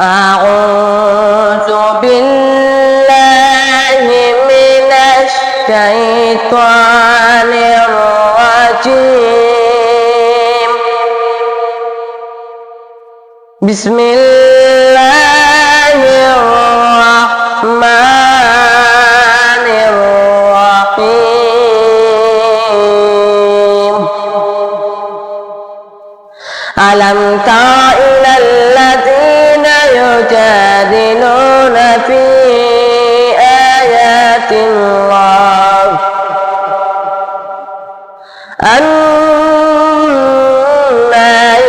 أعوذ بالله من الشيطان الرجيم. بسم الله الرحمن الرحيم. ألم تر إلى الذين يجادلون في آيات الله أنى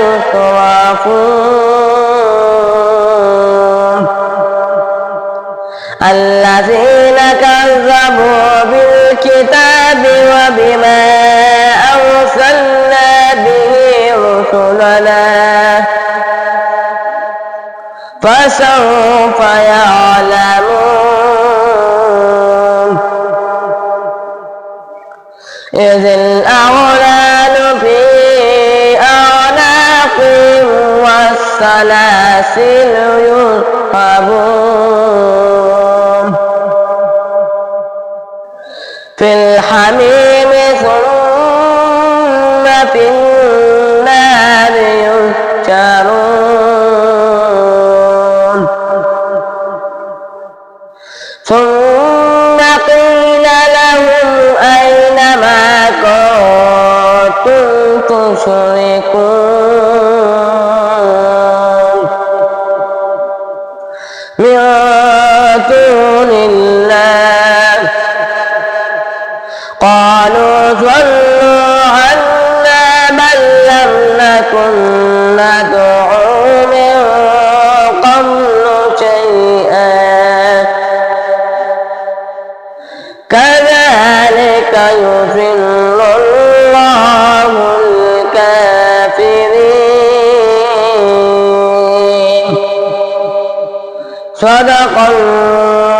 يصرفون الذين كذبوا بالكتاب وبما أرسلنا به رسلنا فسوف يعلمون إذ الأغلال في أعناقهم والسلاسل يسحبون في الحميم ثم في النار يسجرون ثم قيل لهم أين ما كنتم تشركون من دون الله قالوا ضلوا عنا بل لم نكن ندعو من قبل شيئا كذلك يضل الله الكافرين. صدق الله